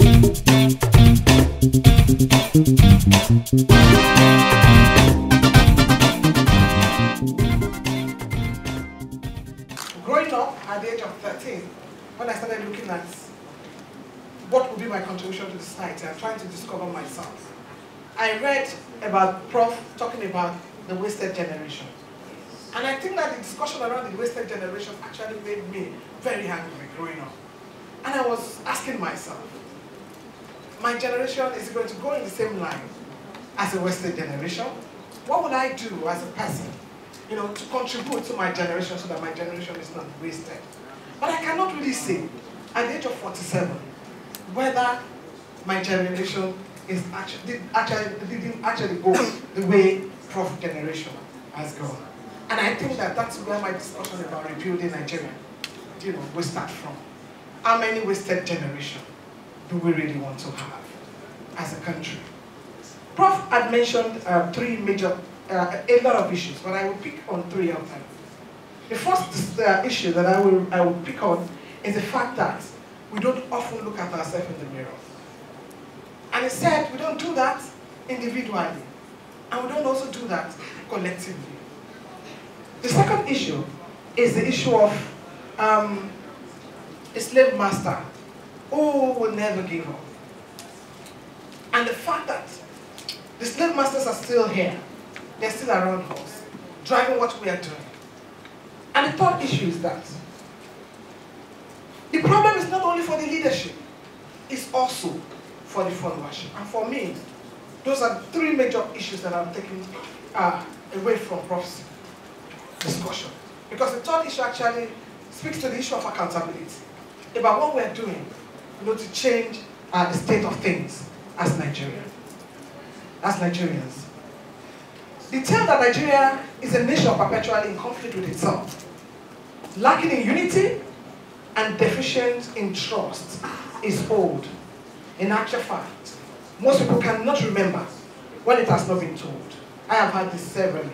Growing up at the age of 13, when I started looking at what would be my contribution to the society and trying to discover myself, I read about Prof talking about the wasted generation. And I think that the discussion around the wasted generation actually made me very angry growing up. And I was asking myself, my generation is going to go in the same line as a wasted generation? What would I do as a person, to contribute to my generation so that my generation is not wasted? But I cannot really say, at the age of 47, whether my generation is didn't actually go the way Prof generation has gone. And I think that that's where my discussion about rebuilding Nigeria, will start from. How many wasted generations do we really want to have as a country? Prof had mentioned three major, a lot of issues, but I will pick on three of them. The first issue that I will pick on is the fact that we don't often look at ourselves in the mirror. And he said we don't do that individually, and we don't also do that collectively. The second issue is the issue of a slave master who will never give up. And the fact that the slave masters are still here, they're still around us, driving what we are doing. And the third issue is that the problem is not only for the leadership, it's also for the followership. And for me, those are three major issues that I'm taking away from Prof's discussion. Because the third issue actually speaks to the issue of accountability, about what we're doing to change the state of things as Nigerians. The tale that Nigeria is a nation perpetually in conflict with itself, lacking in unity and deficient in trust, is old. In actual fact, most people cannot remember when it has not been told. I have had this severally.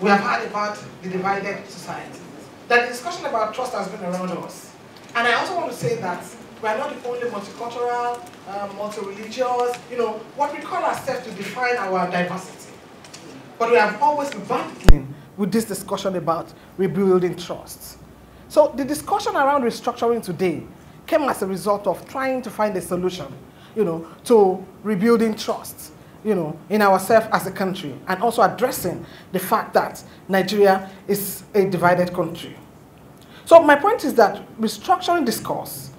We have heard about the divided society. That the discussion about trust has been around us. And I also want to say that we are not the only multicultural, multi-religious, what we call ourselves to define our diversity. But we have always been battling with this discussion about rebuilding trust. So the discussion around restructuring today came as a result of trying to find a solution, to rebuilding trust, in ourselves as a country, and also addressing the fact that Nigeria is a divided country. So my point is that restructuring discourse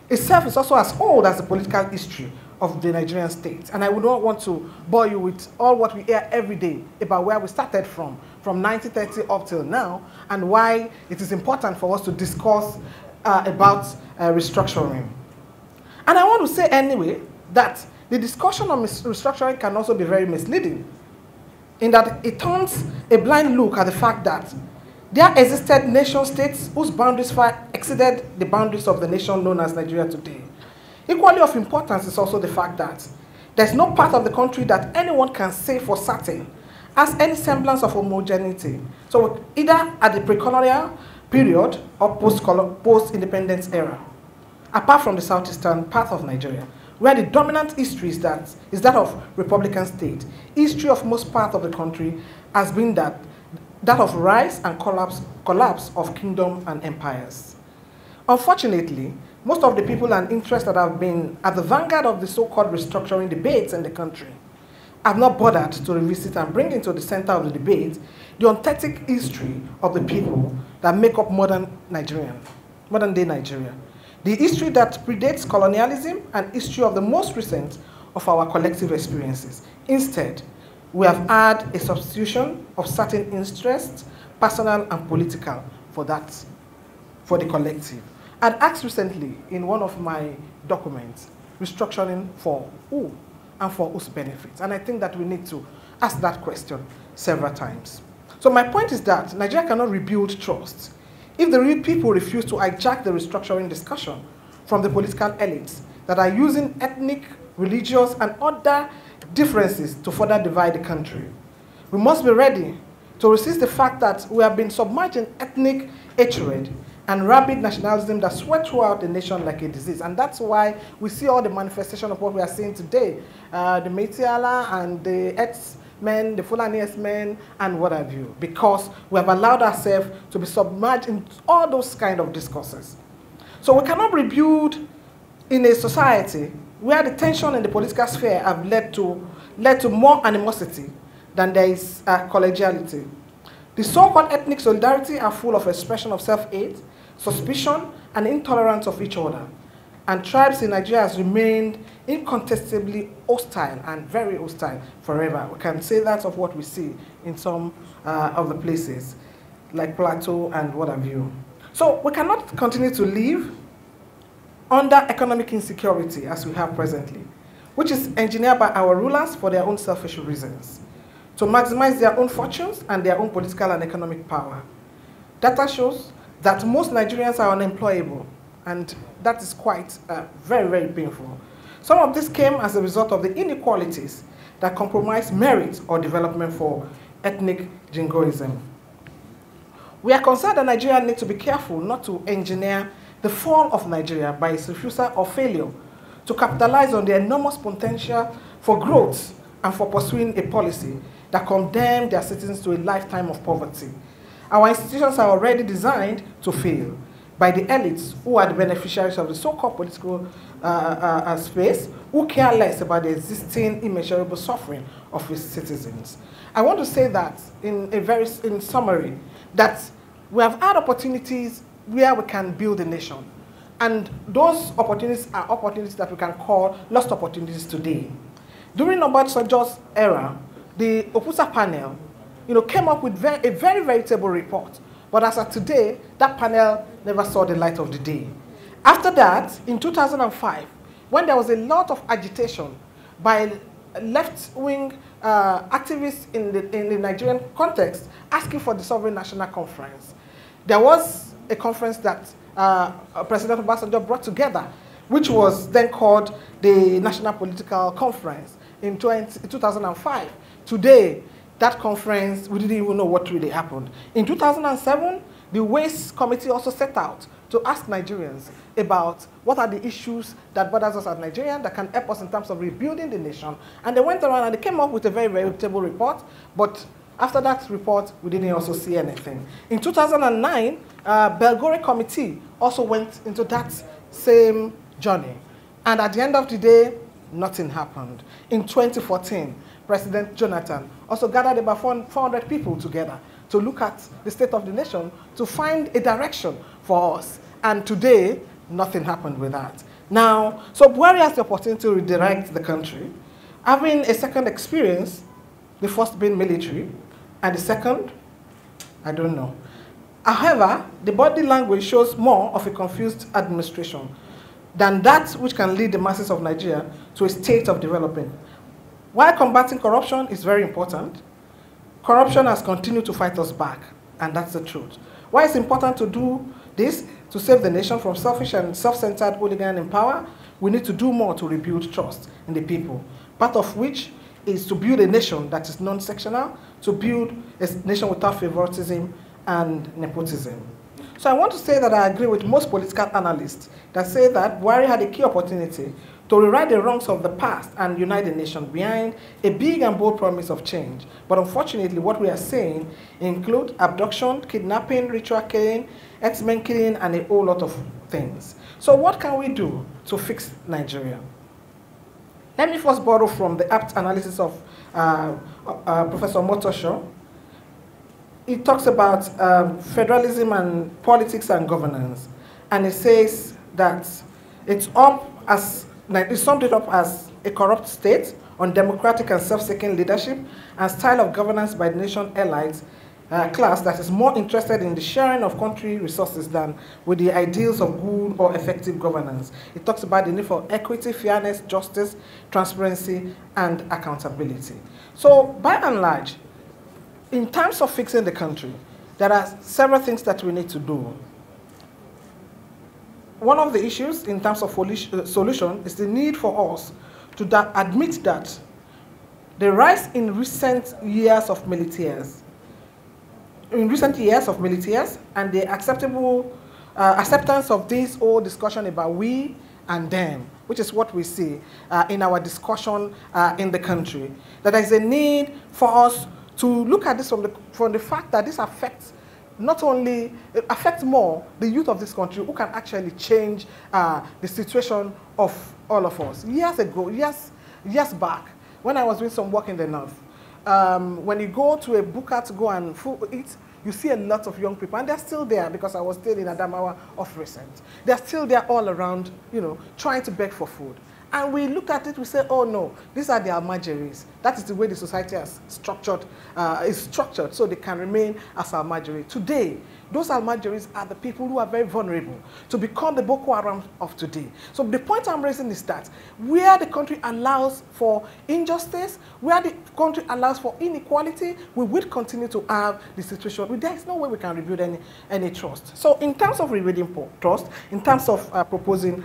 itself is also as old as the political history of the Nigerian state. And I would not want to bore you with all what we hear every day about where we started from 1930 up till now, and why it is important for us to discuss about restructuring. And I want to say anyway that the discussion on restructuring can also be very misleading, in that it turns a blind look at the fact that there existed nation-states whose boundaries far exceeded the boundaries of the nation known as Nigeria today. Equally of importance is also the fact that there's no part of the country that anyone can say for certain has any semblance of homogeneity. So either at the pre-colonial period or post-independence era, apart from the southeastern part of Nigeria, where the dominant history is that of Republican state. History of most part of the country has been that of rise and collapse of kingdom and empires. Unfortunately, most of the people and interests that have been at the vanguard of the so-called restructuring debates in the country have not bothered to revisit and bring into the center of the debate the authentic history of the people that make up modern-day Nigeria. The history that predates colonialism and history of the most recent of our collective experiences. Instead, we have had a substitution of certain interests, personal and political, for the collective. I asked recently in one of my documents, restructuring for who and for whose benefits? And I think that we need to ask that question several times. So my point is that Nigeria cannot rebuild trust if the real people refuse to hijack the restructuring discussion from the political elites that are using ethnic, religious, and other differences to further divide the country. We must be ready to resist the fact that we have been submerged in ethnic hatred and rabid nationalism that swept throughout the nation like a disease. And that's why we see all the manifestation of what we are seeing today. The Metiala and the men, the Fulani men, and what have you, because we have allowed ourselves to be submerged in all those kind of discourses. So we cannot rebuild in a society where the tension in the political sphere have led to more animosity than there is collegiality. The so-called ethnic solidarity are full of expression of self-hate, suspicion, and intolerance of each other. And tribes in Nigeria has remained incontestably hostile and very hostile forever. We can say that of what we see in some of the places, like Plateau and what have you. So we cannot continue to live under economic insecurity as we have presently, which is engineered by our rulers for their own selfish reasons, to maximize their own fortunes and their own political and economic power. Data shows that most Nigerians are unemployable, and that is quite very, very painful. Some of this came as a result of the inequalities that compromise merit or development for ethnic jingoism. We are concerned that Nigeria needs to be careful not to engineer the fall of Nigeria by its refusal or failure to capitalize on the enormous potential for growth and for pursuing a policy that condemns their citizens to a lifetime of poverty. Our institutions are already designed to fail by the elites who are the beneficiaries of the so-called political space, who care less about the existing immeasurable suffering of its citizens. I want to say that in summary, that we have had opportunities where we can build a nation. And those opportunities are opportunities that we can call lost opportunities today. During Obasanjo's era, the Opusa panel came up with a very veritable report. But as of today, that panel never saw the light of the day. After that, in 2005, when there was a lot of agitation by left-wing activists in the Nigerian context asking for the Sovereign National Conference, there was a conference that President Obasanjo brought together, which was then called the National Political Conference in 2005. Today, that conference, we didn't even know what really happened. In 2007, the Waste Committee also set out to ask Nigerians about what are the issues that bothers us as Nigerians that can help us in terms of rebuilding the nation. And they went around and they came up with a very veritable report, but after that report, we didn't also see anything. In 2009, Belgore Committee also went into that same journey. And at the end of the day, nothing happened. In 2014, President Jonathan also gathered about 400 people together to look at the state of the nation, to find a direction for us. And today, nothing happened with that. Now, so Buhari has the opportunity to redirect the country, having a second experience, the first being military, and the second, I don't know. However, the body language shows more of a confused administration than that which can lead the masses of Nigeria to a state of development. While combating corruption is very important, corruption has continued to fight us back, and that's the truth. Why it's important to do this, to save the nation from selfish and self-centered hooligan in power, we need to do more to rebuild trust in the people, part of which is to build a nation that is non-sectional, to build a nation without favoritism and nepotism. So I want to say that I agree with most political analysts that say that Buhari had a key opportunity to rewrite the wrongs of the past and unite the nation behind a big and bold promise of change. But unfortunately, what we are saying include abduction, kidnapping, ritual killing, herdsmen killing, and a whole lot of things. So what can we do to fix Nigeria? Let me first borrow from the apt analysis of Professor Motosho. He talks about federalism and politics and governance. And he says that it's summed it up as a corrupt state, undemocratic and self-seeking leadership, and style of governance by the nation elite class that is more interested in the sharing of country resources than with the ideals of good or effective governance. It talks about the need for equity, fairness, justice, transparency, and accountability. So by and large, in terms of fixing the country, there are several things that we need to do. One of the issues in terms of solution is the need for us to admit that the rise in recent years of militias, and the acceptable acceptance of this whole discussion about we and them, which is what we see in our discussion in the country. That there is a need for us to look at this from the fact that this affects not only, it affects more the youth of this country who can actually change the situation of all of us. Years ago, years back, when I was doing some work in the north, when you go to a buka to go and eat, you see a lot of young people, and they're still there because I was still in Adamawa of recent. They're still there all around, you know, trying to beg for food. And we look at it, we say, oh no, these are the almajiris. That is the way the society has is structured, so they can remain as almajiri. Today, those almajiris are the people who are very vulnerable to become the Boko Haram of today. So the point I'm raising is that where the country allows for injustice, where the country allows for inequality, we will continue to have the situation. There is no way we can rebuild any trust. So in terms of rebuilding trust, in terms of proposing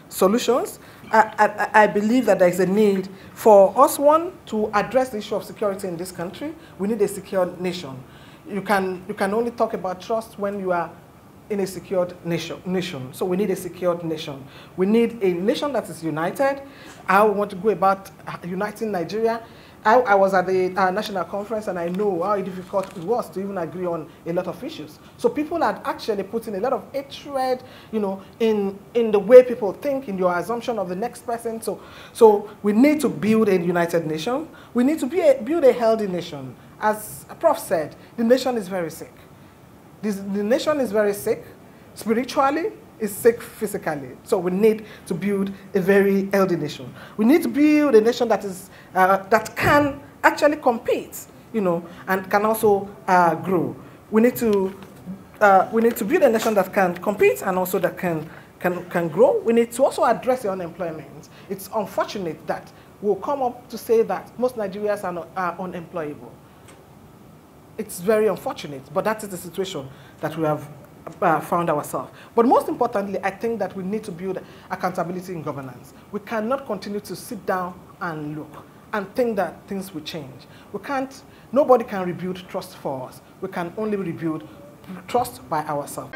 solutions, I believe that there is a need for us, one, to address the issue of security in this country. We need a secure nation. You can only talk about trust when you are in a secured nation. So we need a secured nation. We need a nation that is united. I want to go about uniting Nigeria. I was at the national conference, and I know how difficult it was to even agree on a lot of issues. So people had actually put in a lot of hatred, you know, in the way people think, in your assumption of the next person. So we need to build a united nation. We need to build a healthy nation. As Prof said, the nation is very sick. The nation is very sick spiritually, is sick physically. So we need to build a very healthy nation. We need to build a nation that is that can actually compete, you know, and can also grow. We need to build a nation that can compete and also that can grow. We need to also address the unemployment. It's unfortunate that we'll come up to say that most Nigerians are unemployable. It's very unfortunate, but that is the situation that we have found ourselves. But most importantly, I think that we need to build accountability in governance. We cannot continue to sit down and look and think that things will change. Nobody can rebuild trust for us. We can only rebuild trust by ourselves.